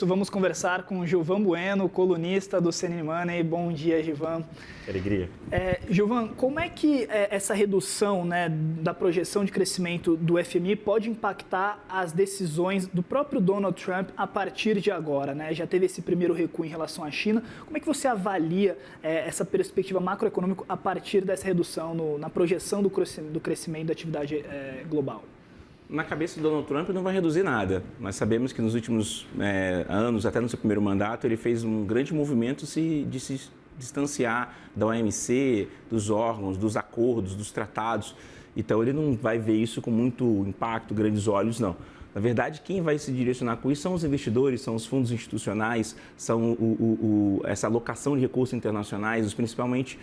Vamos conversar com o Gilvan Bueno, colunista do CNN Money. Bom dia, Gilvan. Que alegria. Gilvan, como é que essa redução, né, da projeção de crescimento do FMI pode impactar as decisões do próprio Donald Trump a partir de agora, né? Já teve esse primeiro recuo em relação à China. Como é que você avalia essa perspectiva macroeconômica a partir dessa redução na projeção do crescimento da atividade global? Na cabeça do Donald Trump não vai reduzir nada. Nós sabemos que nos últimos anos, até no seu primeiro mandato, ele fez um grande movimento de se distanciar da OMC, dos órgãos, dos acordos, dos tratados. Então ele não vai ver isso com muito impacto, grandes olhos, não. Na verdade, quem vai se direcionar com isso são os investidores, são os fundos institucionais, são essa alocação de recursos internacionais, principalmente,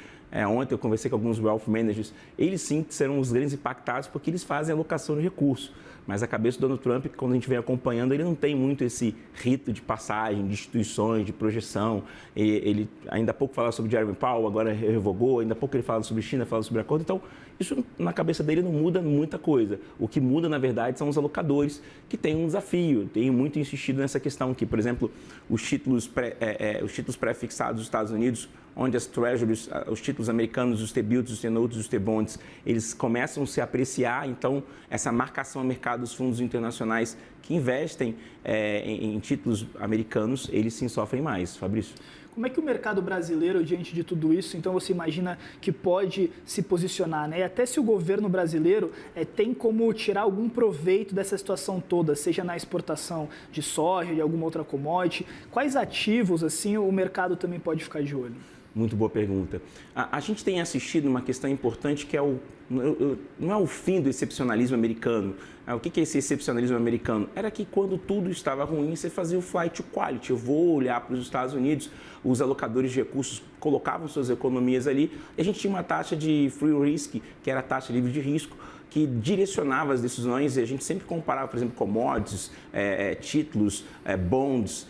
ontem eu conversei com alguns wealth managers, eles sim serão os grandes impactados porque eles fazem alocação de recursos. Mas a cabeça do Donald Trump, quando a gente vem acompanhando, ele não tem muito esse rito de passagem, de instituições, de projeção. Ele ainda há pouco falava sobre Jeremy Powell, agora revogou, ainda há pouco ele fala sobre China, fala sobre acordo. Então, isso na cabeça dele não muda muita coisa. O que muda, na verdade, são os alocadores, que têm um desafio. Tem muito insistido nessa questão que, por exemplo, os títulos pré-fixados dos Estados Unidos, onde as treasuries, os títulos americanos, os T-bills, os T-notes, os T-bonds, eles começam a se apreciar. Então, essa marcação a mercado dos fundos internacionais que investem em títulos americanos, eles sim sofrem mais. Fabrício? Como é que o mercado brasileiro, diante de tudo isso, então você imagina que pode se posicionar, né? E até se o governo brasileiro tem como tirar algum proveito dessa situação toda, seja na exportação de soja, de alguma outra commodity, quais ativos, assim, o mercado também pode ficar de olho? Muito boa pergunta. A gente tem assistido uma questão importante que não é o fim do excepcionalismo americano. O que é esse excepcionalismo americano? Era que quando tudo estava ruim, você fazia o flight to quality. Eu vou olhar para os Estados Unidos, os alocadores de recursos colocavam suas economias ali, e a gente tinha uma taxa de free risk, que era a taxa livre de risco, que direcionava as decisões, e a gente sempre comparava, por exemplo, commodities, títulos, bonds,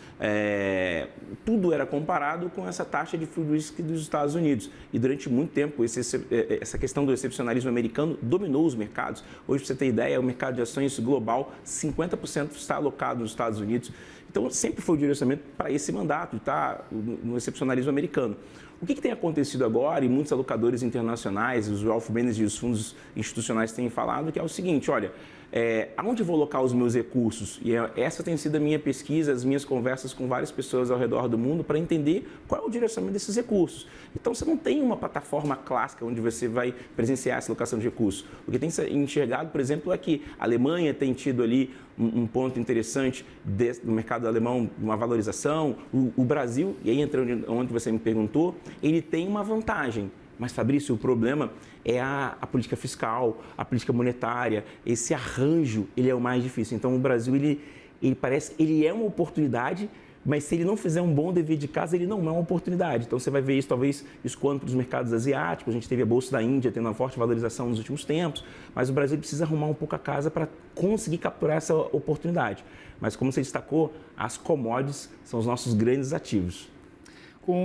tudo era comparado com essa taxa de free risk dos Estados Unidos. E durante muito tempo, essa questão do excepcionalismo americano dominou os mercados. Hoje, para você ter ideia, o mercado de ações global, 50% está alocado nos Estados Unidos. Então, sempre foi o direcionamento para esse mandato, está no excepcionalismo americano. O que tem acontecido agora, e muitos alocadores internacionais, os wealth managers e os fundos institucionais têm falado, que é o seguinte, olha, aonde eu vou alocar os meus recursos? E essa tem sido a minha pesquisa, as minhas conversas com várias pessoas ao redor do mundo para entender qual é o direcionamento desses recursos. Então, você não tem uma plataforma clássica onde você vai presenciar essa alocação de recursos. O que tem enxergado, por exemplo, é que a Alemanha tem tido ali um ponto interessante do mercado alemão, uma valorização. O Brasil, e aí entra onde você me perguntou, ele tem uma vantagem. Mas, Fabrício, o problema é a política fiscal, a política monetária. Esse arranjo, ele é o mais difícil. Então, o Brasil, ele parece que ele é uma oportunidade, mas se ele não fizer um bom dever de casa, ele não é uma oportunidade. Então, você vai ver isso, talvez, escoando para os mercados asiáticos. A gente teve a Bolsa da Índia tendo uma forte valorização nos últimos tempos, mas o Brasil precisa arrumar um pouco a casa para conseguir capturar essa oportunidade. Mas, como você destacou, as commodities são os nossos grandes ativos.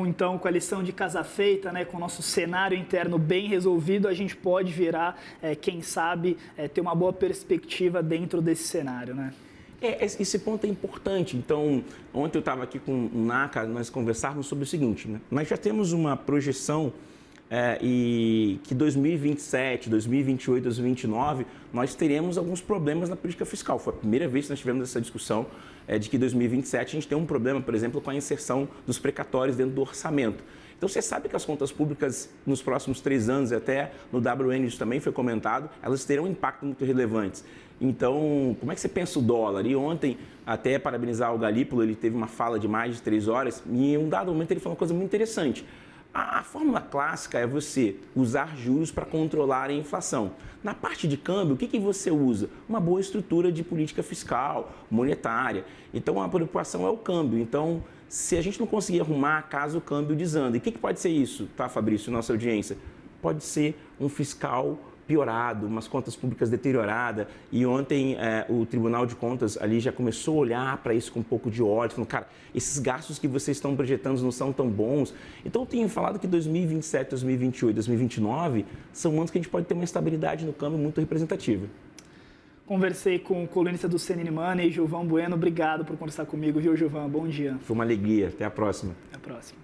Então, com a lição de casa feita, né, com o nosso cenário interno bem resolvido, a gente pode virar, quem sabe, ter uma boa perspectiva dentro desse cenário, né? Esse ponto é importante. Então, ontem eu estava aqui com o NACA, nós conversávamos sobre o seguinte, né? Nós já temos uma projeção e que 2027, 2028, 2029, nós teremos alguns problemas na política fiscal. Foi a primeira vez que nós tivemos essa discussão de que em 2027 a gente tem um problema, por exemplo, com a inserção dos precatórios dentro do orçamento. Então, você sabe que as contas públicas nos próximos 3 anos, até no WN isso também foi comentado, elas terão um impacto muito relevantes. Então, como é que você pensa o dólar? E ontem, até parabenizar o Galípolo, ele teve uma fala de mais de 3 horas e em um dado momento ele falou uma coisa muito interessante. A fórmula clássica é você usar juros para controlar a inflação. Na parte de câmbio, o que você usa? Uma boa estrutura de política fiscal, monetária. Então, a preocupação é o câmbio. Então, se a gente não conseguir arrumar, caso o câmbio desanda. E o que pode ser isso, tá, Fabrício, nossa audiência? Pode ser um fiscal piorado, umas contas públicas deterioradas. E ontem o Tribunal de Contas ali já começou a olhar para isso com um pouco de ódio, falando, cara, esses gastos que vocês estão projetando não são tão bons. Então eu tenho falado que 2027, 2028, 2029 são anos que a gente pode ter uma estabilidade no câmbio muito representativa. Conversei com o colunista do CNN Money, Gilvan Bueno. Obrigado por conversar comigo, viu, Gilvan? Bom dia. Foi uma alegria. Até a próxima. Até a próxima.